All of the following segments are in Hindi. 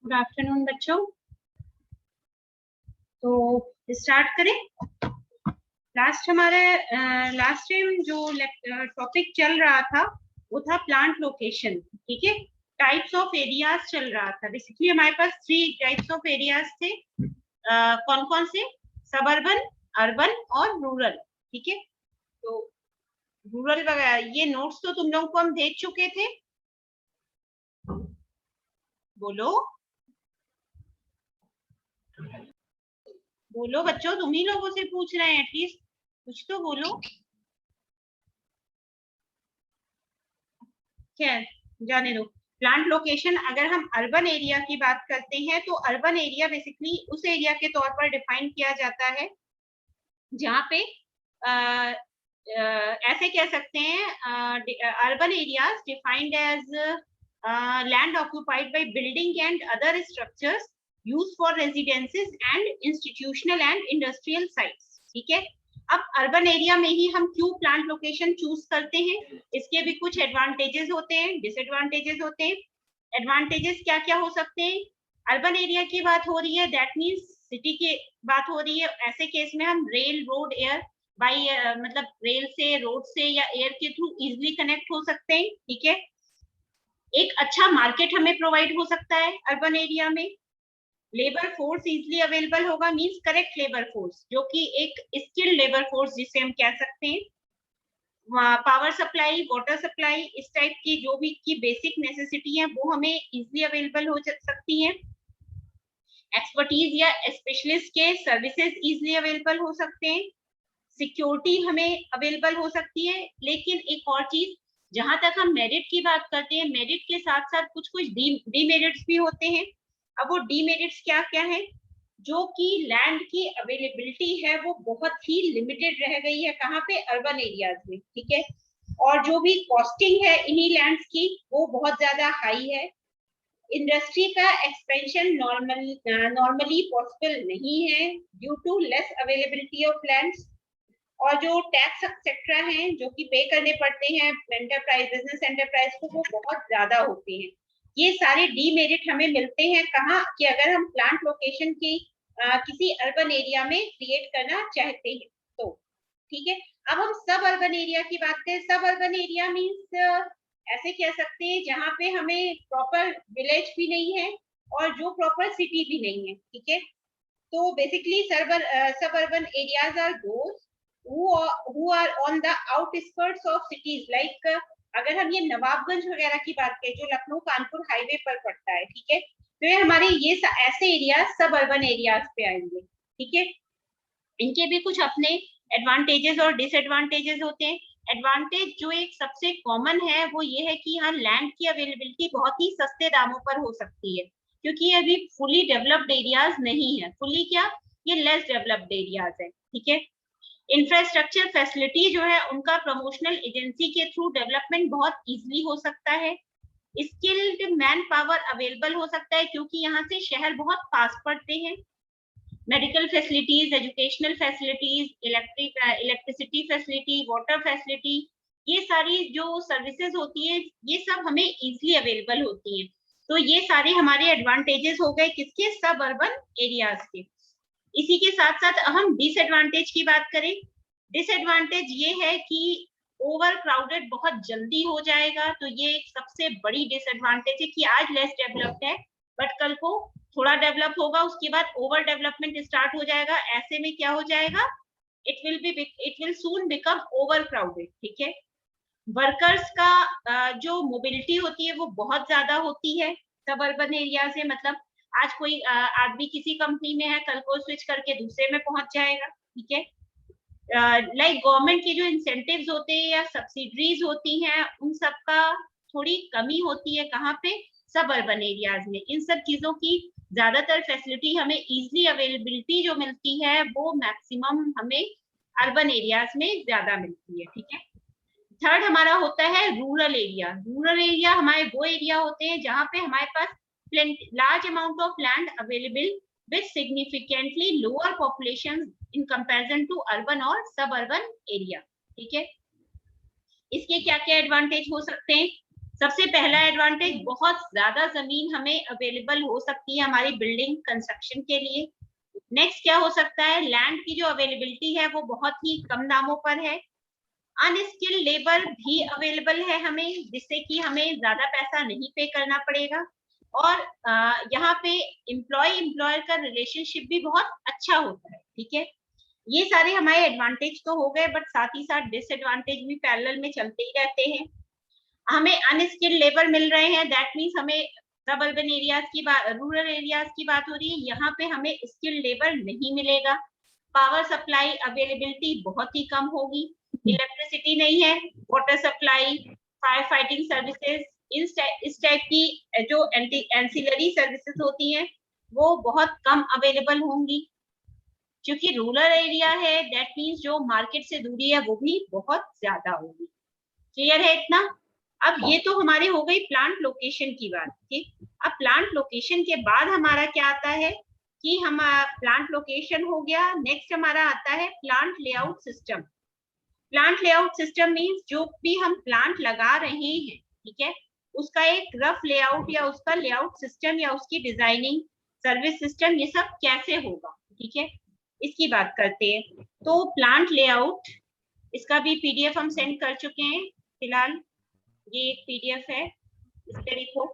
गुड आफ्टरनून बच्चों। तो स्टार्ट करें। लास्ट टाइम जो टॉपिक चल रहा था वो था प्लांट लोकेशन। ठीक है, टाइप्स ऑफ एरियाज चल रहा था। बेसिकली हमारे पास 3 टाइप्स ऑफ एरियाज थे। कौन कौन से? सबअर्बन, अर्बन और रूरल। ठीक है, तो रूरल वगैरह ये नोट्स तो तुम लोगों को हम दे चुके थे। बोलो बोलो बच्चों, तुम ही लोगों से पूछ रहे हैं, एटलीस्ट कुछ तो बोलो। क्या जाने दो। प्लांट लोकेशन, अगर हम अर्बन एरिया की बात करते हैं तो अर्बन एरिया बेसिकली उस एरिया के तौर पर डिफाइन किया जाता है जहाँ पे ऐसे कह सकते हैं, urban areas defined as land occupied by building and other structures use for residences and institutional and industrial sites. ठीक है, अब अर्बन एरिया में ही हम क्यों प्लांट लोकेशन चूज करते हैं? इसके भी कुछ एडवांटेजेस होते हैं, डिसएडवांटेजेस होते हैं। एडवांटेजेस क्या क्या हो सकते हैं? अर्बन एरिया की बात हो रही है, दैट मीन्स सिटी की बात हो रही है। ऐसे केस में हम रेल, रोड, एयर बाई मतलब रेल से, रोड से या एयर के थ्रू इजिली कनेक्ट हो सकते हैं। ठीक है, एक अच्छा मार्केट हमें प्रोवाइड हो सकता है अर्बन एरिया में। लेबर फोर्स इजिली अवेलेबल होगा, मींस करेक्ट लेबर फोर्स, जो कि एक स्किल्ड लेबर फोर्स जिसे हम कह सकते हैं। पावर सप्लाई, वाटर सप्लाई, इस टाइप की जो भी की बेसिक नेसेसिटी है वो हमें इजिली अवेलेबल हो सकती है। एक्सपर्टीज या स्पेशलिस्ट के सर्विसेज इजिली अवेलेबल हो सकते हैं। सिक्योरिटी हमें अवेलेबल हो सकती है। लेकिन एक और चीज, जहां तक हम मेरिट की बात करते हैं, मेरिट के साथ साथ कुछ कुछ डीमेरिट्स भी होते हैं। अब वो डीमेरिट्स क्या क्या है? जो कि लैंड की अवेलेबिलिटी है वो बहुत ही लिमिटेड रह गई है। कहाँ पे? अर्बन एरियाज में। ठीक है, और जो भी कॉस्टिंग है इन्हीं लैंड्स की वो बहुत ज्यादा हाई है। इंडस्ट्री का एक्सपेंशन नॉर्मली पॉसिबल नहीं है due to less availability of lands. और जो टैक्स एक्सेट्रा हैं जो कि पे करने पड़ते हैं एंटरप्राइज, बिजनेस एंटरप्राइज को, वो बहुत ज्यादा होते हैं। ये सारे डीमेरिट हमें मिलते हैं कहाँ? कि अगर हम प्लांट लोकेशन की किसी अर्बन एरिया में क्रिएट करना चाहते हैं तो। ठीक है, अब हम सब अर्बन एरिया की बात करें। सब अर्बन एरिया मीन्स ऐसे कह सकते हैं जहाँ पे हमें प्रॉपर विलेज भी नहीं है और जो प्रॉपर सिटी भी नहीं है। ठीक है, तो बेसिकली सब urban areas are those who are on the outskirts of cities, like अगर हम ये नवाबगंज वगैरह की बात करें जो लखनऊ कानपुर हाईवे पर पड़ता है। ठीक है, तो ये हमारे ये ऐसे एरियाज सब अर्बन एरियाज पे आएंगे। ठीक है, इनके भी कुछ अपने एडवांटेजेस और डिसएडवांटेजेस होते हैं। एडवांटेज जो एक सबसे कॉमन है वो ये है कि यहाँ लैंड की अवेलेबिलिटी बहुत ही सस्ते दामों पर हो सकती है, क्योंकि ये अभी फुली डेवलप्ड एरियाज नहीं है। फुली क्या, ये लेस डेवलप्ड एरियाज है। ठीक है, इंफ्रास्ट्रक्चर फैसिलिटी जो है उनका प्रमोशनल एजेंसी के थ्रू डेवलपमेंट बहुत इजीली हो सकता है। स्किल्ड मैन पावर अवेलेबल हो सकता है क्योंकि यहाँ से शहर बहुत पास पड़ते हैं। Medical facilities, educational facilities, electricity facility, water facility, ये सारी जो सर्विसेज होती है ये सब हमें इजीली अवेलेबल होती हैं। तो ये सारे हमारे एडवांटेजेस हो गए किसके? सब अर्बन एरियाज के। इसी के साथ साथ हम डिसएडवांटेज की बात करें। डिसएडवांटेज ये है कि ओवर क्राउडेड बहुत जल्दी हो जाएगा। तो ये एक सबसे बड़ी डिसएडवांटेज है कि आज लेस डेवलप्ड है बट कल को थोड़ा डेवलप होगा, उसके बाद ओवर डेवलपमेंट स्टार्ट हो जाएगा। ऐसे में क्या हो जाएगा? It will soon become over crowded. ठीक है, वर्कर्स का जो मोबिलिटी होती है वो बहुत ज्यादा होती है सब अर्बन एरिया से। मतलब आज कोई आदमी किसी कंपनी में है, कल को स्विच करके दूसरे में पहुंच जाएगा। ठीक है, लाइक गवर्नमेंट के जो इंसेंटिव्स होते हैं या सब्सिडीज होती हैं उन सब का थोड़ी कमी होती है। कहाँ पे? सब अर्बन एरियाज में। इन सब चीजों की ज्यादातर फैसिलिटी हमें इजिली अवेलेबिलिटी जो मिलती है वो मैक्सिमम हमें अर्बन एरियाज में ज्यादा मिलती है। ठीक है, थर्ड हमारा होता है रूरल एरिया। रूरल एरिया हमारे वो एरिया होते हैं जहाँ पे हमारे पास large amount of land available with significantly lower population in comparison to urban और सब अर्बन एरिया। ठीक है, इसके क्या क्या एडवांटेज हो सकते हैं? सबसे पहला एडवांटेज, बहुत ज्यादा जमीन हमें अवेलेबल हो सकती है हमारी बिल्डिंग कंस्ट्रक्शन के लिए। नेक्स्ट क्या हो सकता है, लैंड की जो अवेलेबिलिटी है वो बहुत ही कम दामों पर है। अनस्किल्ड लेबर भी अवेलेबल है हमें, जिससे कि हमें ज्यादा पैसा नहीं पे करना पड़ेगा। और यहाँ पे एम्प्लॉय एम्प्लॉयर का रिलेशनशिप भी बहुत अच्छा होता है। ठीक है, ये सारे हमारे एडवांटेज तो हो गए, बट साथ ही साथ डिसएडवांटेज भी पैरेलल में चलते ही रहते हैं। हमें अनस्किल्ड लेबर मिल रहे हैं, दैट मीन्स हमें सब अर्बन एरियाज की बात, रूरल एरियाज की बात हो रही है, यहाँ पे हमें स्किल्ड लेबर नहीं मिलेगा। पावर सप्लाई अवेलेबिलिटी बहुत ही कम होगी, इलेक्ट्रिसिटी नहीं है, water supply, fire fighting services, इस टाइप की जो एंसिलरी सर्विसेज होती हैं वो बहुत कम अवेलेबल होंगी। क्योंकि रूरल एरिया है, दैट मीन्स जो मार्केट से दूरी है वो भी बहुत ज्यादा होगी। क्लियर है इतना? अब ये तो हमारी हो गई प्लांट लोकेशन की बात। ठीक, अब प्लांट लोकेशन के बाद हमारा क्या आता है कि हम प्लांट लोकेशन हो गया, नेक्स्ट हमारा आता है plant layout system. Plant layout system means जो भी हम प्लांट लगा रहे हैं, ठीक है, उसका एक रफ लेआउट या उसका लेआउट सिस्टम या उसकी डिजाइनिंग, सर्विस सिस्टम, ये सब कैसे होगा। ठीक है, इसकी बात करते हैं। तो प्लांट लेआउट, इसका भी पीडीएफ हम सेंड कर चुके हैं फिलहाल, ये एक पीडीएफ है, इस पे देखो।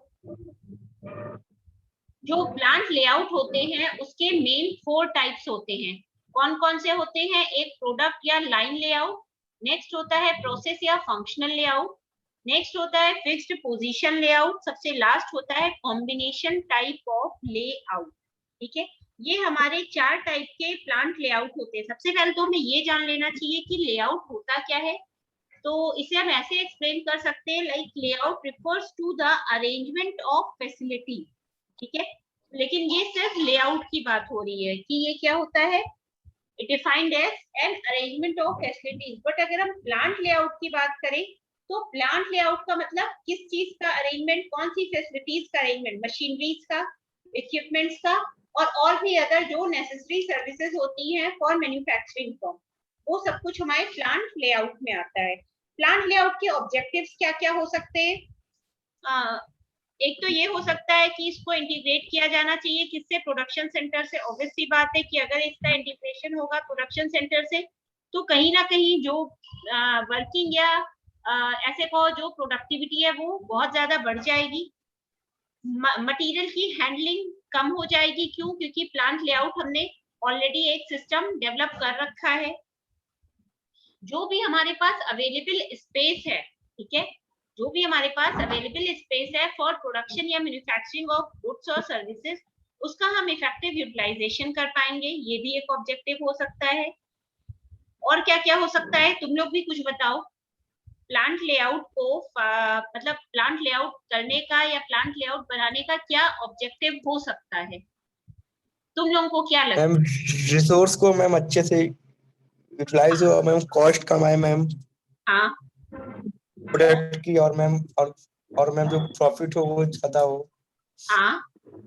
जो प्लांट लेआउट होते हैं उसके मेन 4 टाइप्स होते हैं। कौन कौन से होते हैं? एक प्रोडक्ट या लाइन लेआउट, नेक्स्ट होता है प्रोसेस या फंक्शनल लेआउट, नेक्स्ट होता है फिक्स्ड पोजीशन लेआउट, सबसे लास्ट होता है कॉम्बिनेशन टाइप ऑफ लेआउट। ठीक है, ये हमारे 4 टाइप के प्लांट लेआउट होते हैं। सबसे पहले तो हमें ये जान लेना चाहिए कि लेआउट होता क्या है। तो इसे हम ऐसे एक्सप्लेन कर सकते हैं, like layout refers to the arrangement of facility. ठीक है, लेकिन ये सिर्फ लेआउट की बात हो रही है कि ये क्या होता है, it defined as an arrangement of facilities. But अगर हम प्लांट लेआउट की बात करें तो प्लांट लेआउट का मतलब किस चीज का अरेंजमेंट, कौन सी फैसिलिटीज का अरेंजमेंट, मशीनरीज का, इक्विपमेंट्स का, और भी अदर जो नेसेसरी सर्विसेज होती हैं फॉर मैन्युफैक्चरिंग फॉर्म, वो सब कुछ हमारे प्लांट लेआउट में आता है। प्लांट लेआउट के ऑब्जेक्टिव्स क्या क्या हो सकते हैं? एक तो ये हो सकता है कि इसको इंटीग्रेट किया जाना चाहिए किससे, प्रोडक्शन सेंटर से। ऑब्वियस सी बात है कि अगर इसका इंटीग्रेशन होगा प्रोडक्शन सेंटर से तो कहीं ना कहीं जो वर्किंग या ऐसे कहो जो प्रोडक्टिविटी है वो बहुत ज्यादा बढ़ जाएगी। मटेरियल की हैंडलिंग कम हो जाएगी। क्यों? क्योंकि प्लांट लेआउट हमने ऑलरेडी एक सिस्टम डेवलप कर रखा है। जो भी हमारे पास अवेलेबल स्पेस है, ठीक है, जो भी हमारे पास अवेलेबल स्पेस है फॉर प्रोडक्शन या मैन्युफैक्चरिंग ऑफ गुड्स और सर्विसेज, उसका हम इफेक्टिव यूटिलाइजेशन कर पाएंगे, ये भी एक ऑब्जेक्टिव हो सकता है। और क्या क्या हो सकता है, तुम लोग भी कुछ बताओ। प्लांट लेआउट को मतलब प्लांट लेआउट करने का या प्लांट लेआउट बनाने का क्या ऑब्जेक्टिव हो सकता है, तुम लोगों को क्या लगता है? मैम रिसोर्स को मैम अच्छे से यूटिलाइज हो मैम, कॉस्ट कम आए मैम हाँ, प्रोडक्ट की, और मैम जो प्रॉफिट हो वो ज्यादा हो। हाँ,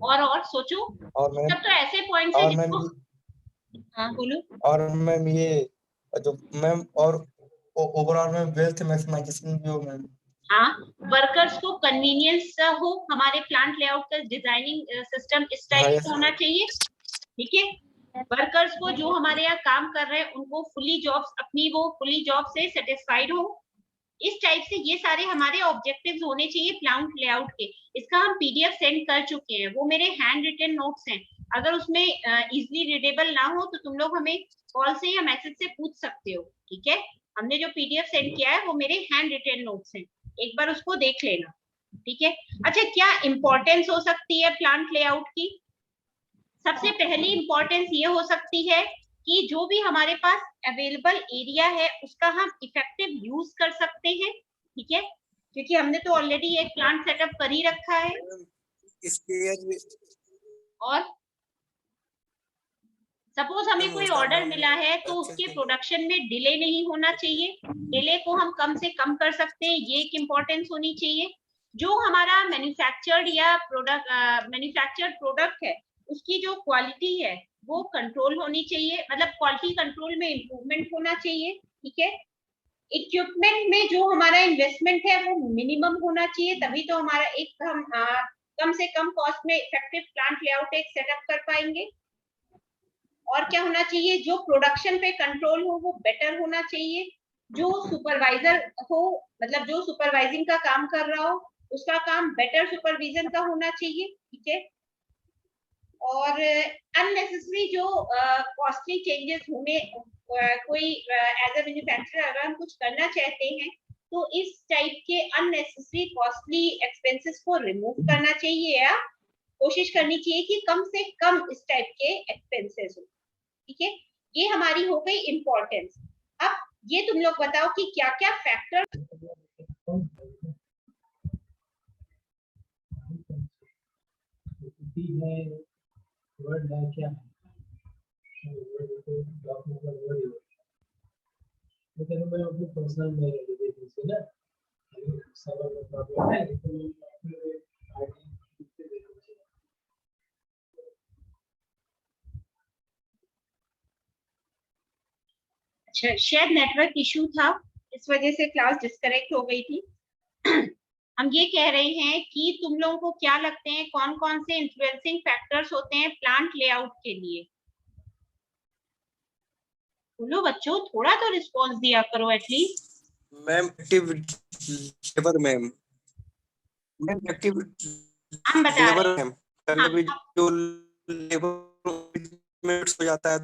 और सोचो, और मैम सब तो ऐसे पॉइंट्स है और मैम जिसको, हाँ बोलो। और मैम ये जो मैम और ओवरऑल मैम वेल्थ मैक्सिमाइजेशन भी हो मैम। हाँ, वर्कर्स को कन्वीनियंस हो, हमारे प्लांट लेआउट का डिजाइनिंग सिस्टम इस टाइप हाँ का यस। होना चाहिए। ठीक है, वर्कर्स को जो हमारे यहाँ काम कर रहे हैं उनको फुली जॉब्स, अपनी वो फुली जॉब से सेटिस्फाइड हो, इस टाइप से ये सारे हमारे ऑब्जेक्टिव्स होने चाहिए प्लांट लेआउट के। इसका हम पीडीएफ सेंड कर चुके हैं, वो मेरे हैंड रिटन नोट्स हैं। अगर उसमें इजीली रीडेबल ना हो तो तुम लोग हमें कॉल से या मैसेज से पूछ सकते हो। ठीक है, हमने जो पीडीएफ सेंड किया है वो मेरे हैंड रिटन नोट्स हैं, एक बार उसको देख लेना। ठीक है, अच्छा, क्या इंपॉर्टेंस हो सकती है प्लांट लेआउट की? सबसे पहली इंपॉर्टेंस ये हो सकती है कि जो भी हमारे पास अवेलेबल एरिया है उसका हम इफेक्टिव यूज कर सकते हैं। ठीक है, क्योंकि हमने तो ऑलरेडी एक प्लांट सेटअप कर ही रखा है। और सपोज हमें कोई ऑर्डर मिला है तो उसके प्रोडक्शन में डिले नहीं होना चाहिए, डिले को हम कम से कम कर सकते हैं, ये एक इम्पोर्टेंस होनी चाहिए। जो हमारा मैन्युफैक्चर्ड प्रोडक्ट है उसकी जो क्वालिटी है वो कंट्रोल होनी चाहिए, मतलब क्वालिटी कंट्रोल में इम्प्रूवमेंट होना चाहिए। ठीक है, इक्विपमेंट में जो हमारा इन्वेस्टमेंट है वो मिनिमम होना चाहिए, तभी तो हमारा एक हम कम से कम कॉस्ट में इफेक्टिव प्लांट लेआउट एक सेटअप कर पाएंगे। और क्या होना चाहिए, जो प्रोडक्शन पे कंट्रोल हो वो बेटर होना चाहिए, जो सुपरवाइजर हो, मतलब जो सुपरवाइजिंग का काम कर रहा हो उसका काम बेटर सुपरविजन का होना चाहिए, ठीक है। और अननेसेसरी जो कॉस्टली चेंजेस होने कोई एज अ मैन्युफैक्चरर अगर हम कुछ करना चाहते हैं तो इस टाइप के अननेसेसरी कॉस्टली एक्सपेंसेस को रिमूव करना चाहिए, या कोशिश करनी चाहिए कि कम से कम इस टाइप के एक्सपेंसेस हो, ठीक है। ये हमारी हो गई इम्पोर्टेंस। अब ये तुम लोग बताओ कि क्या क्या फैक्टर वर्ड है क्या लेकिन मैं अपनी पर्सनल में देखिए से ना सब में प्रॉब्लम है लेकिन अच्छा, शायद नेटवर्क इशू था, इस वजह से क्लास डिस्कनेक्ट हो गई थी। हम ये कह रहे हैं कि तुम लोगों को क्या लगते हैं कौन कौन से इन्फ्लुएंसिंग फैक्टर्स होते हैं प्लांट लेआउट के लिए? बोलो बच्चों, थोड़ा तो रिस्पॉन्स दिया करो at least. Ma'am active labour ma'am, ma'am active हम बता लेबर रहे हैं। मैम, कभी जो लेबर मिनट्स हो जाता है।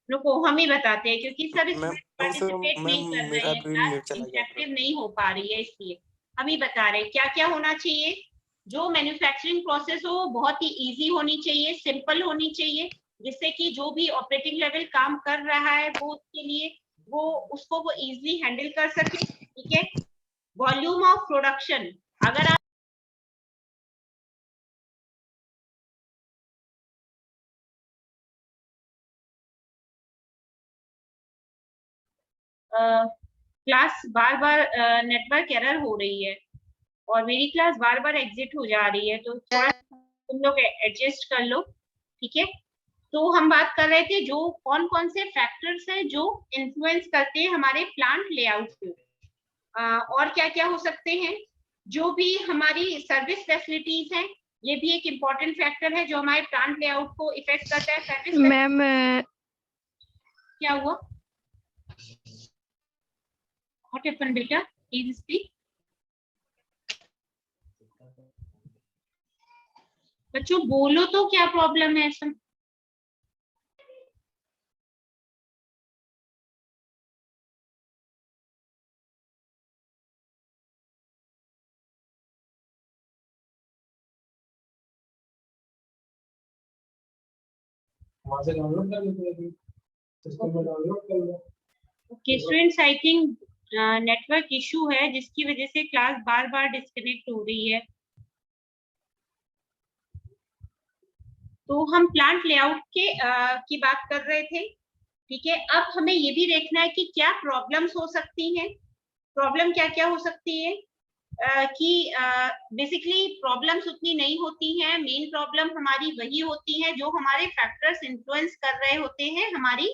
रुको, हम ही बताते हैं क्योंकि सब इसमें मैम पार्टिसिपेट नहीं कर रहे मेरा हैं, भी क्लास नेट चला गया इंटरेक्टिव नहीं हो पा रही है, इसलिए हम ही बता रहे हैं क्या क्या होना चाहिए। जो मैन्युफैक्चरिंग प्रोसेस हो वो बहुत ही इजी होनी चाहिए, सिंपल होनी चाहिए, जिससे कि जो भी ऑपरेटिंग लेवल काम कर रहा है वो उसके लिए वो उसको वो इजीली हैंडल कर सके, ठीक है। वॉल्यूम ऑफ प्रोडक्शन, अगर आप क्लास बार बार नेटवर्क एरर हो रही है और मेरी क्लास बार बार एग्जिट हो जा रही है, तो थोड़ा तुम लोग एडजस्ट कर लो, ठीक है। तो हम बात कर रहे थे जो कौन कौन से फैक्टर्स हैं जो इन्फ्लुएंस करते हैं हमारे प्लांट लेआउट को, और क्या क्या हो सकते हैं। जो भी हमारी सर्विस फैसिलिटीज हैं, ये भी एक इम्पॉर्टेंट फैक्टर है जो हमारे प्लांट लेआउट को इफेक्ट करता है। सर्विस मैम क्या हुआ, व्हाट हैपेंड बेटा, प्लीज स्पीक। बच्चों बोलो तो, क्या प्रॉब्लम है ऐसा? वहां से डाउनलोड कर लेते हैं सिस्टम में डाउनलोड कर लो। Okay students, I think network issue है जिसकी वजह से क्लास बार बार डिस्कनेक्ट हो रही है। तो हम प्लांट लेआउट की बात कर रहे थे, ठीक है। अब हमें ये भी देखना है कि क्या प्रॉब्लम्स हो सकती हैं। प्रॉब्लम क्या क्या हो सकती है, कि बेसिकली प्रॉब्लम्स उतनी नहीं होती हैं, मेन प्रॉब्लम हमारी वही होती है जो हमारे फैक्टर्स इन्फ्लुएंस कर रहे होते हैं हमारी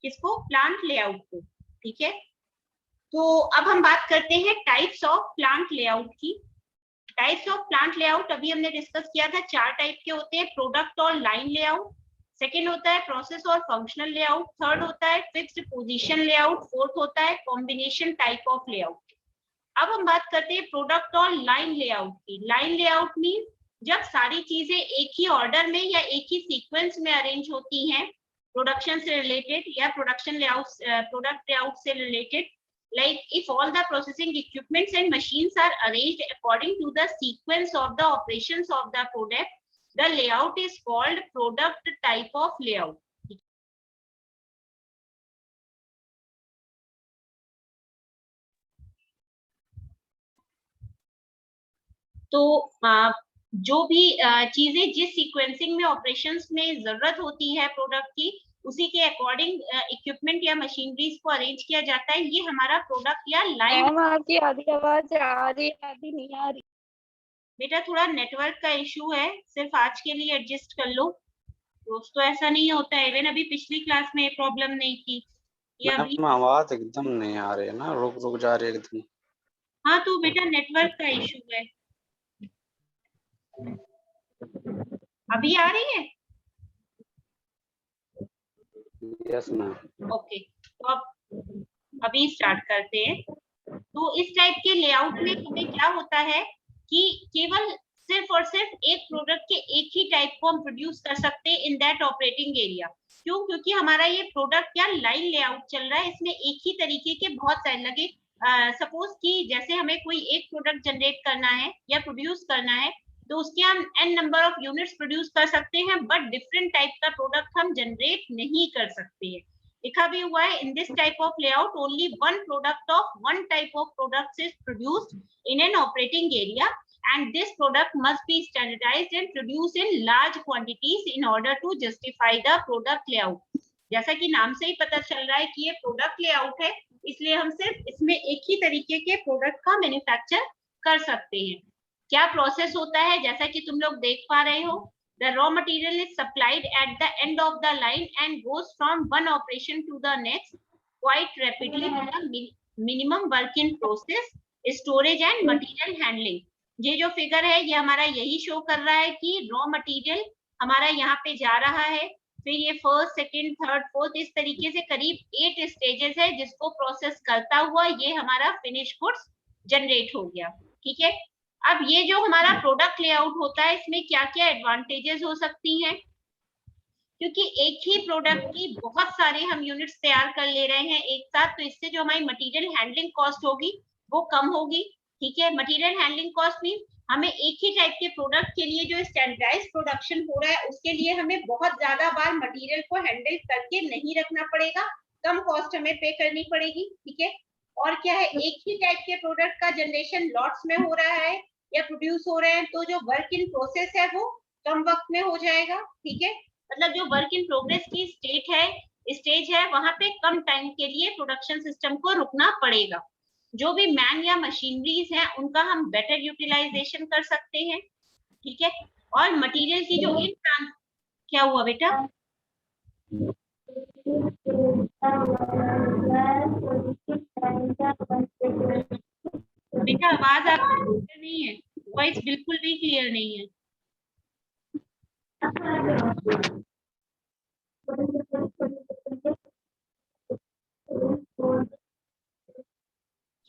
किसको, प्लांट लेआउट को, ठीक है। तो अब हम बात करते हैं टाइप्स ऑफ प्लांट लेआउट की। टाइप्स ऑफ प्लांट लेआउट अभी हमने डिस्कस किया था, 4 टाइप के होते हैं, प्रोडक्ट और लाइन लेआउट, सेकेंड होता है प्रोसेस और फंक्शनल लेआउट, थर्ड होता है फिक्स्ड पोजीशन लेआउट, फोर्थ होता है कॉम्बिनेशन टाइप ऑफ लेआउट। अब हम बात करते हैं प्रोडक्ट और लाइन लेआउट की। लाइन लेआउट मीन जब सारी चीजें एक ही ऑर्डर में या एक ही सीक्वेंस में अरेंज होती हैं, प्रोडक्शन से रिलेटेड या प्रोडक्शन लेआउट प्रोडक्ट लेआउट से related, like if all the processing equipments and machines are arranged according to the sequence of the operations of the product, the layout is called product type of layout. तो जो भी चीजें जिस सीक्वेंसिंग में ऑपरेशंस में जरूरत होती है प्रोडक्ट की, उसी के अकॉर्डिंग इक्विपमेंट या मशीनरीज को अरेंज किया जाता है, ये हमारा प्रोडक्ट या लाइन। मैम आपकी आधी आवाज आ रही है, आधी नहीं आ रही। बेटा थोड़ा नेटवर्क का इशू है, सिर्फ आज के लिए एडजस्ट कर लो, रोज तो ऐसा नहीं होता है, इवन अभी पिछली क्लास में प्रॉब्लम नहीं थी। या अभी? मैम आवाज एकदम नहीं आ रही है ना, रुक रुक जा रही है एकदम। हाँ तो बेटा नेटवर्क का इशू है। अभी आ रही है? Yes ma'am. ओके, तो अब अभी स्टार्ट करते हैं। तो इस टाइप के लेआउट में हमें क्या होता है कि केवल सिर्फ और सिर्फ एक प्रोडक्ट के एक ही टाइप को हम प्रोड्यूस कर सकते हैं इन दैट ऑपरेटिंग एरिया। क्यों? क्योंकि हमारा ये प्रोडक्ट या लाइन लेआउट चल रहा है, इसमें एक ही तरीके के बहुत सारे लगे। सपोज कि जैसे हमें कोई एक प्रोडक्ट जनरेट करना है या प्रोड्यूस करना है, तो उसके हम n number of units produce कर सकते हैं, बट डिफरेंट टाइप का प्रोडक्ट हम जनरेट नहीं कर सकते हैं। लिखा भी हुआ है, in this type of layout only one product of one type of products is produced in an operating area and this product must be standardized and produced in large quantities in order to justify the product layout। जैसा कि नाम से ही पता चल रहा है कि ये प्रोडक्ट लेआउट है, इसलिए हम सिर्फ इसमें एक ही तरीके के प्रोडक्ट का मैन्युफैक्चर कर सकते हैं। क्या प्रोसेस होता है? जैसा कि तुम लोग देख पा रहे हो, the raw material is supplied at the end of the line and goes from one operation to the next quite rapidly with a minimum work in process, storage and material handling। ये जो फिगर है ये हमारा यही शो कर रहा है कि रॉ मटेरियल हमारा यहाँ पे जा रहा है, फिर ये फर्स्ट, सेकंड, थर्ड, फोर्थ, इस तरीके से करीब 8 स्टेजेस है जिसको प्रोसेस करता हुआ ये हमारा फिनिश गुड्स जनरेट हो गया। ठीक है, अब ये जो हमारा प्रोडक्ट लेआउट होता है, इसमें क्या क्या एडवांटेजेस हो सकती हैं? क्योंकि एक ही प्रोडक्ट की बहुत सारे हम यूनिट्स तैयार कर ले रहे हैं एक साथ, तो इससे जो हमारी मटेरियल हैंडलिंग कॉस्ट होगी वो कम होगी। ठीक है, मटेरियल हैंडलिंग कॉस्ट मीन हमें एक ही टाइप के प्रोडक्ट के लिए जो स्टैंडर्डाइज्ड प्रोडक्शन हो रहा है उसके लिए हमें बहुत ज्यादा बार मटेरियल को हैंडल करके नहीं रखना पड़ेगा, कम कॉस्ट हमें पे करनी पड़ेगी। ठीक है, और क्या है, एक ही टाइप के प्रोडक्ट का जनरेशन लॉट्स में हो रहा है या प्रोड्यूस हो रहे हैं, तो जो वर्क इन प्रोसेस है वो कम वक्त में हो जाएगा। ठीक है, मतलब जो वर्क इन प्रोग्रेस की स्टेज है वहां पे कम टाइम के लिए प्रोडक्शन सिस्टम को रुकना पड़ेगा। जो भी मैन या मशीनरीज हैं उनका हम बेटर यूटिलाइजेशन कर सकते हैं। ठीक है, और मटेरियल की जो क्या हुआ बेटा? बेटा आवाज आपकी क्लियर नहीं है, वॉइस बिल्कुल भी क्लियर नहीं है।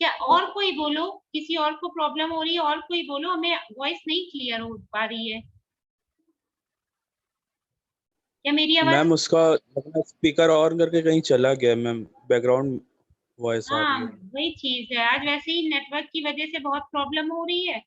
क्या और कोई बोलो, किसी और को प्रॉब्लम हो रही है? और कोई बोलो, हमें वॉइस नहीं क्लियर हो पा रही है। क्या मेरी आवाज? मैम उसका स्पीकर ऑन करके कहीं चला गया मैम, बैकग्राउंड वॉइस आ रही है। वही चीज है, आज वैसे ही नेटवर्क की वजह से बहुत प्रॉब्लम हो रही है।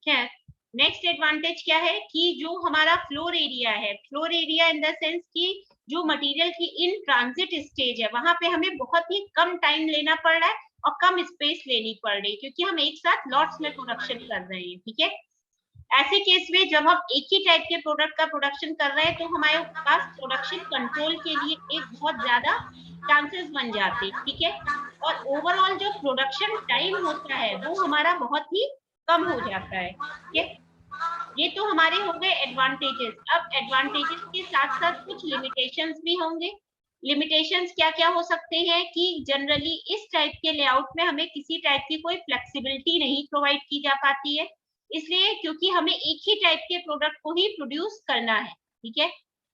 खैर, नेक्स्ट एडवांटेज क्या है कि जो हमारा फ्लोर एरिया है, floor area in the sense कि जो मटेरियल की इन ट्रांजिट स्टेज है वहां पे हमें बहुत ही कम टाइम लेना पड़ रहा है और कम स्पेस लेनी पड़ रही है, क्योंकि हम एक साथ लॉट्स में प्रोडक्शन कर रहे हैं। ठीक है, ऐसे केस में जब हम एक ही टाइप के प्रोडक्ट का प्रोडक्शन कर रहे हैं तो हमारे पास प्रोडक्शन कंट्रोल के लिए एक बहुत ज्यादा चांसेस बन जाते हैं। ठीक है, और ओवरऑल जो प्रोडक्शन टाइम होता है वो हमारा बहुत ही कम हो जाता है। ठीक है, ये तो हमारे हो गए एडवांटेजेस। अब एडवांटेजेस के साथ साथ कुछ लिमिटेशंस भी होंगे। लिमिटेशंस क्या क्या हो सकते हैं कि जनरली इस टाइप के लेआउट में हमें किसी टाइप की कोई फ्लेक्सिबिलिटी नहीं प्रोवाइड की जा पाती है, इसलिए क्योंकि हमें एक ही टाइप के प्रोडक्ट को ही प्रोड्यूस करना है। ठीक है,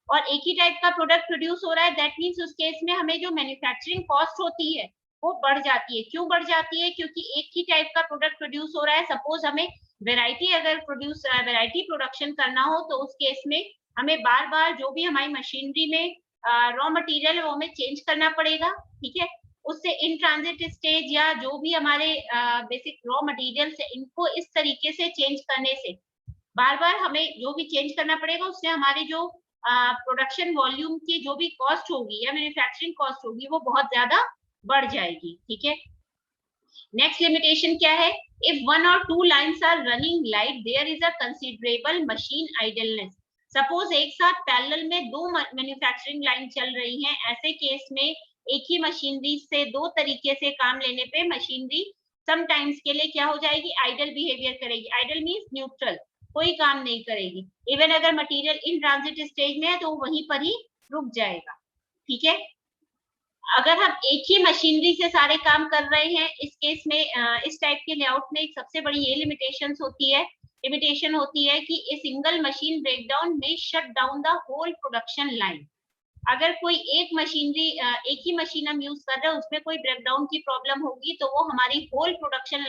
और एक ही टाइप का प्रोडक्ट प्रोड्यूस हो रहा है, दैट मीन्स उस केस में हमें जो मैन्युफैक्चरिंग कॉस्ट होती है वो बढ़ जाती है। क्यों बढ़ जाती है? क्योंकि एक ही टाइप का प्रोडक्ट प्रोड्यूस हो रहा है। सपोज हमें वैरायटी प्रोडक्शन करना हो तो उस केस में हमें बार बार जो भी हमारी मशीनरी में रॉ मटेरियल है वो हमें चेंज करना पड़ेगा। ठीक है, उससे इन ट्रांजिट स्टेज या जो भी हमारे बेसिक रॉ मटेरियल है इनको इस तरीके से चेंज करने से बार बार हमें जो भी चेंज करना पड़ेगा, उससे हमारी जो प्रोडक्शन वॉल्यूम की जो भी कॉस्ट होगी या मैन्युफैक्चरिंग कॉस्ट होगी वो बहुत ज्यादा बढ़ जाएगी। ठीक है, नेक्स्ट लिमिटेशन क्या है? इफ वन और two lines are running light there is a considerable machine idleness. Suppose एक साथ पैरेलल में दो मैन्युफैक्चरिंग लाइन चल रही हैं, ऐसे केस में एक ही मशीनरी से दो तरीके से काम लेने पे मशीनरी समटाइम्स के लिए क्या हो जाएगी? आइडल बिहेवियर करेगी। आइडल मींस न्यूट्रल, कोई काम नहीं करेगी। इवन अगर मटेरियल इन ट्रांजिट स्टेज में है तो वहीं पर ही रुक जाएगा। ठीक है, अगर हम एक ही मशीनरी से सारे काम कर रहे हैं, इस केस में इस टाइप के लेआउट में एक सबसे बड़ी ये लिमिटेशन होती है कि ए सिंगल मशीन ब्रेकडाउन में shut down the whole production line. अगर कोई एक मशीनरी एक ही मशीन हम यूज कर रहे हैं, उसमें कोई ब्रेकडाउन की प्रॉब्लम होगी तो वो हमारी होल प्रोडक्शन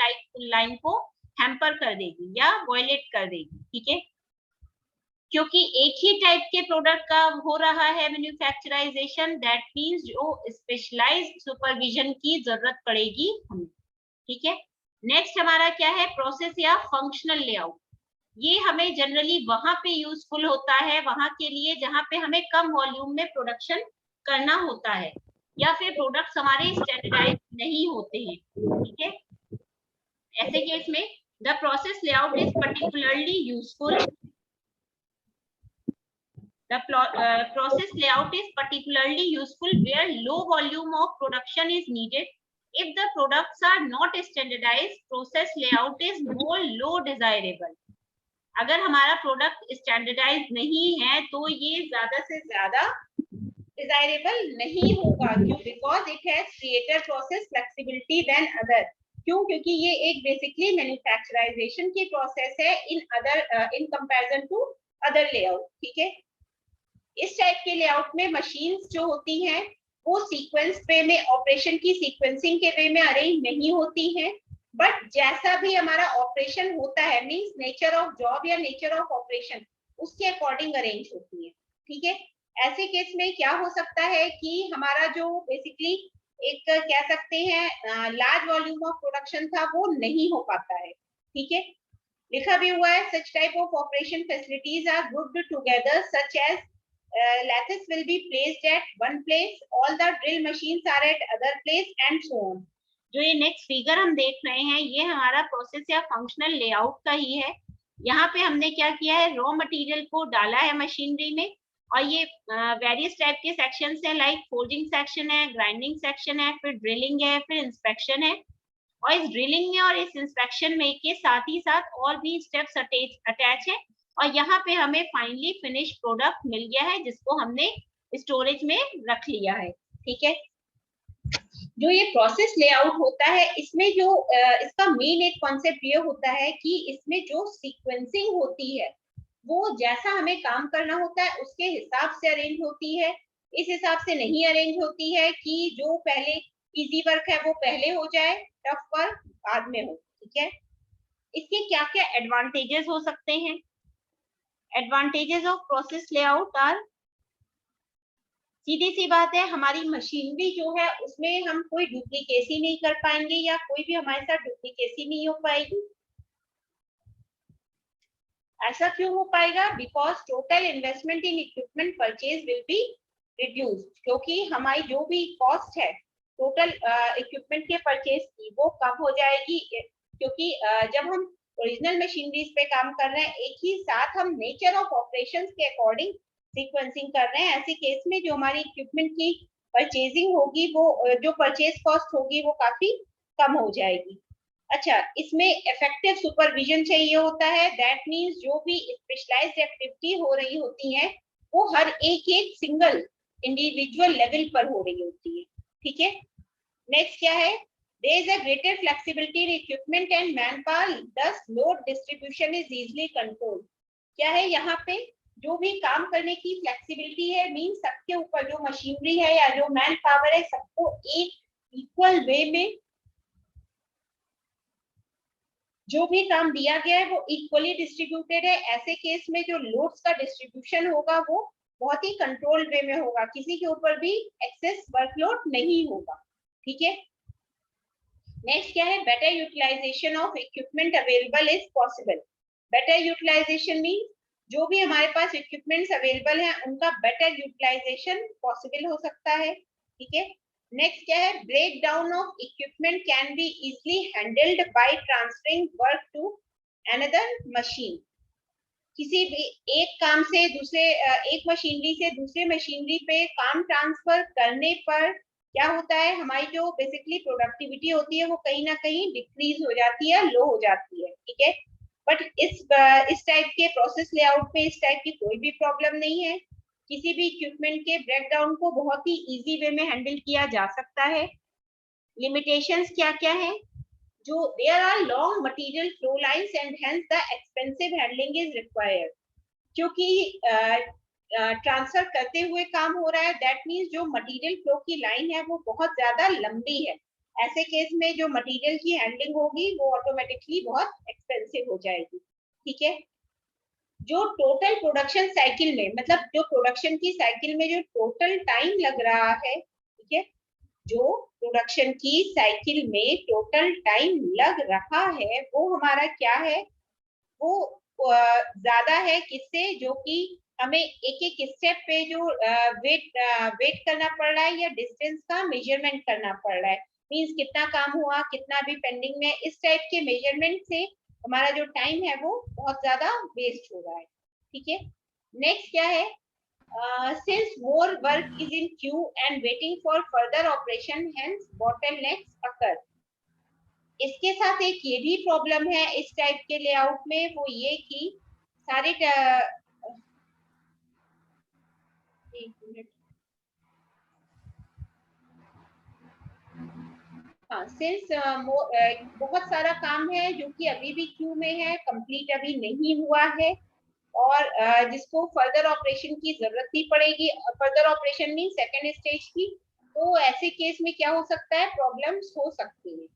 लाइन को हैम्पर कर देगी या वॉयलेट कर देगी। ठीक है, क्योंकि एक ही टाइप के प्रोडक्ट का हो रहा है मैन्युफैक्चराइजेशन, दैट मींस जो स्पेशलाइज्ड सुपरविजन की जरूरत पड़ेगी हमें। ठीक है, नेक्स्ट हमारा क्या है, प्रोसेस या फंक्शनल लेआउट। ये हमें जनरली वहां पे यूजफुल होता है, वहां के लिए जहां पे हमें कम वॉल्यूम में प्रोडक्शन करना होता है या फिर प्रोडक्ट्स हमारे स्टैंडर्डाइज नहीं होते हैं। ठीक है, ऐसे केस में the process layout is particularly useful. The process layout is particularly useful where low volume of production is needed. If the products are not standardized, process layout is more low desirable. अगर हमारा प्रोडक्ट स्टैंडर्डाइज नहीं है तो ये ज्यादा से ज्यादा डिजायरेबल नहीं होगा। क्यों? Because it has greater process flexibility then other. क्यों? क्योंकि ये एक बेसिकली मैन्युफैक्चराइजेशन की प्रोसेस है in comparison to other layout. ठीक है, इस टाइप के लेआउट में मशीन्स जो होती हैं वो सीक्वेंस वे में, ऑपरेशन की सीक्वेंसिंग के वे में अरेंज नहीं होती हैं, बट जैसा भी हमारा ऑपरेशन होता है, मींस नेचर ऑफ जॉब या नेचर ऑफ ऑपरेशन, उसके अकॉर्डिंग अरेंज होती है। ठीक है, ऐसे केस में क्या हो सकता है कि हमारा जो बेसिकली एक कह सकते हैं लार्ज वॉल्यूम ऑफ प्रोडक्शन था वो नहीं हो पाता है। ठीक है, लिखा भी हुआ है such type of operation facilities are grouped together such as lathes will be placed at one place, all the drill machines are at other place and so on. जो ये नेक्स्ट फिगर हम देख रहे हैं ये हमारा प्रोसेस या फंक्शनल लेआउट का ही है। यहाँ पे हमने क्या किया है, रॉ मटेरियल को डाला है मशीनरी में और ये वेरियस टाइप के सेक्शंस हैं, लाइक फोल्डिंग सेक्शन है, ग्राइंडिंग सेक्शन है, फिर ड्रिलिंग है, फिर इंस्पेक्शन है। और इस ड्रिलिंग में और इस इंस्पेक्शन में के साथ ही साथ और भी स्टेप्स अटैच है और यहाँ पे हमें फाइनली फिनिश प्रोडक्ट मिल गया है जिसको हमने स्टोरेज में रख लिया है। ठीक है, जो ये प्रोसेस लेआउट होता है इसमें जो इसका मेन एक कॉन्सेप्ट ये होता है कि इसमें जो सीक्वेंसिंग होती है वो जैसा हमें काम करना होता है उसके हिसाब से अरेंज होती है। इस हिसाब से नहीं अरेंज होती है कि जो पहले इजी वर्क है वो पहले हो जाए, टफ वर्क बाद में हो। ठीक है, इसके क्या क्या एडवांटेजेस हो सकते हैं? Advantages of process layout are, सीधी सी बात है, हमारी मशीनरी जो है उसमें हम कोई डुप्लीकेसी नहीं कर पाएंगे या कोई भी हमारे साथ डुप्लीकेसी नहीं हो पाएगी। ऐसा क्यों हो पाएगा? Because total investment in equipment purchase will be reduced, क्योंकि हमारी जो भी कॉस्ट है टोटल इक्विपमेंट के परचेज की वो कम हो जाएगी। क्योंकि जब हम ओरिजिनल मशीनरीज पे काम कर रहे हैं एक ही साथ हम नेचर ऑफ ऑपरेशंस के अकॉर्डिंग सीक्वेंसिंग कर रहे हैं, ऐसे केस में जो हमारी इक्विपमेंट की परचेजिंग होगी वो जो परचेज कॉस्ट होगी वो काफी कम हो जाएगी। अच्छा, इसमें इफेक्टिव सुपरविजन चाहिए होता है, दैट मींस जो भी स्पेशलाइज्ड एक्टिविटी हो रही होती है वो हर एक सिंगल इंडिविजुअल लेवल पर हो रही होती है। ठीक है, नेक्स्ट क्या है, there is a greater flexibility in equipment and manpower, thus load distribution is easily controlled. क्या है यहाँ पे, जो भी काम करने की फ्लेक्सिबिलिटी है, मीन सबके ऊपर जो मशीनरी है या जो मैन पावर है सबको एक इक्वल वे में जो भी काम दिया गया है वो इक्वली डिस्ट्रीब्यूटेड है। ऐसे केस में जो लोड्स का डिस्ट्रीब्यूशन होगा वो बहुत ही कंट्रोल्ड वे में होगा, किसी के ऊपर भी एक्सेस वर्कलोड नहीं होगा। ठीक है, नेक्स्ट क्या है, better utilization of equipment available is possible. Better utilization mean जो भी हमारे पास इक्विपमेंट्स अवेलेबल हैं उनका बेटर यूटिलाइजेशन पॉसिबल हो सकता है। ठीक है, नेक्स्ट क्या है, break down of equipment can be easily handled by transferring work to another machine. किसी भी एक काम से दूसरे एक मशीनरी से दूसरे मशीनरी पे काम ट्रांसफर करने पर क्या होता है, हमारी जो बेसिकली प्रोडक्टिविटी होती है वो कहीं ना कहीं डिक्रीज हो जाती है, लो हो जाती है। ठीक है, बट इस टाइप के प्रोसेस लेआउट पे इस टाइप की कोई भी प्रॉब्लम नहीं है। किसी भी इक्विपमेंट के ब्रेकडाउन को बहुत ही इजी वे में हैंडल किया जा सकता है। लिमिटेशंस क्या क्या है? जो there are long material flow lines and hence the expensive handling is required. क्योंकि ट्रांसफर करते हुए काम हो रहा है, दैट मीन्स जो मटेरियल फ्लो की लाइन है वो बहुत ज्यादा लंबी है। ऐसे केस में जो मटेरियल की हैंडलिंग होगी वो ऑटोमेटिकली बहुत एक्सपेंसिव हो जाएगी। ठीक है। जो टोटल प्रोडक्शन साइकिल में, मतलब जो प्रोडक्शन की साइकिल में जो टोटल टाइम लग रहा है, ठीक है, जो प्रोडक्शन की साइकिल में टोटल टाइम लग रहा है वो हमारा क्या है? वो ज्यादा है किससे? जो कि हमें एक एक स्टेप पे जो वेट करना पड़ रहा है या डिस्टेंस का मेजरमेंट करना पड़ रहा है, मींस कितना काम हुआ, कितना भी पेंडिंग में, इस टाइप के मेजरमेंट से हमारा जो टाइम है वो बहुत ज्यादा वेस्ट हो रहा है। ठीक है। नेक्स्ट क्या है? Since more work is in queue and waiting for further operation, hence bottlenecks occur. इसके साथ एक ये भी प्रॉब्लम है इस टाइप के लेआउट में, वो ये कि सारे सिंस बहुत सारा काम है जो कि अभी भी क्यू में है, कंप्लीट अभी नहीं हुआ है, और जिसको फर्दर ऑपरेशन की जरूरत ही पड़ेगी। Further operation mean second stage की। तो ऐसे केस में क्या हो सकता है? प्रॉब्लम्स हो सकती है।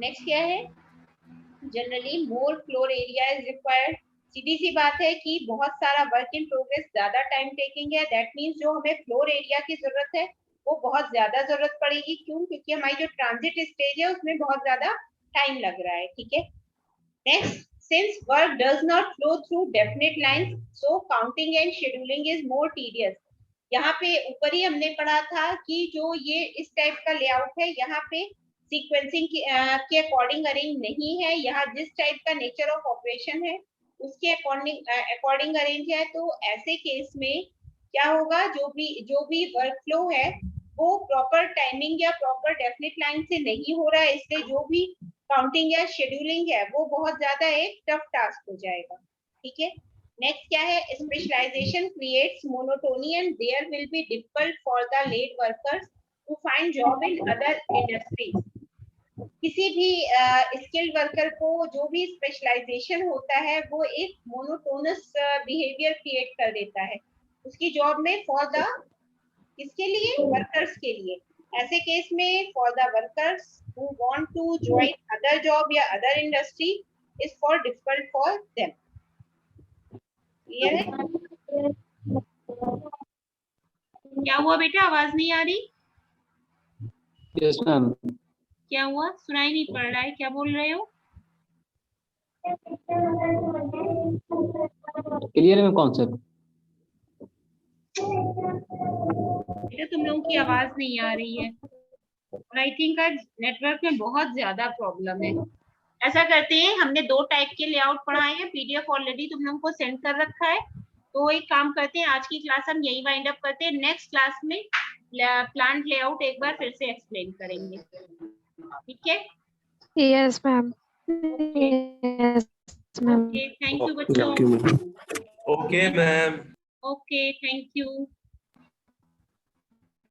नेक्स्ट क्या है? Generally more floor area is required. सीधी सी बात है कि बहुत सारा वर्क इन प्रोग्रेस ज्यादा टाइम टेकिंग है, दैट मींस जो हमें फ्लोर एरिया की जरूरत है वो बहुत ज्यादा जरूरत पड़ेगी। क्यों? क्योंकि हमारी जो ट्रांजिट स्टेज है उसमें बहुत ज्यादा टाइम लग रहा है। ठीक है। Next, since work does not flow through definite lines, so counting and scheduling is more tedious. यहाँ पे ऊपर ही हमने पढ़ा था कि जो ये इस टाइप का लेआउट है, यहाँ पे सीक्वेंसिंग के अकॉर्डिंग अरेंज नहीं है। यहाँ जिस टाइप का नेचर ऑफ ऑपरेशन है उसके अकॉर्डिंग अरेंज है। तो ऐसे केस में क्या होगा? जो भी वर्क फ्लो है वो प्रॉपर टाइमिंग या प्रॉपर डेफिनेट लाइन से नहीं हो रहा है, इसलिए जो भी काउंटिंग या शेड्यूलिंग है वो बहुत ज्यादा एक टफ टास्क हो जाएगा। ठीक है। नेक्स्ट क्या है? Specialization creates monotony and there will be difficult for the late workers to find job in other industries. किसी भी स्किल्ड वर्कर को जो भी स्पेशलाइजेशन होता है वो एक मोनोटोनस बिहेवियर क्रिएट कर देता है उसकी जॉब में, फॉर द किसके लिए? वर्कर्स के लिए। ऐसे केस में for the workers who want to join other job या other industry is for difficult for them. Clear है? क्या हुआ बेटा? आवाज नहीं आ रही? Yes ma'am. क्या हुआ? सुनाई नहीं पड़ रहा है, क्या बोल रहे हो? क्लियर है कॉन्सेप्ट? बेटा तुम लोगों की आवाज नहीं आ रही है और आई थिंक आज नेटवर्क में बहुत ज्यादा प्रॉब्लम है। ऐसा करते हैं, हमने दो टाइप के लेआउट पढ़ाए हैं, पीडीएफ ऑलरेडी तुम लोगों को सेंड कर रखा है। तो एक काम करते हैं, आज की क्लास हम यही वाइंड अप करते हैं। नेक्स्ट क्लास में प्लांट लेआउट एक बार फिर से एक्सप्लेन करेंगे। ठीक है? Yes ma'am. Yes ma'am. Okay, thank you बच्चों। Okay ma'am. Okay, thank you.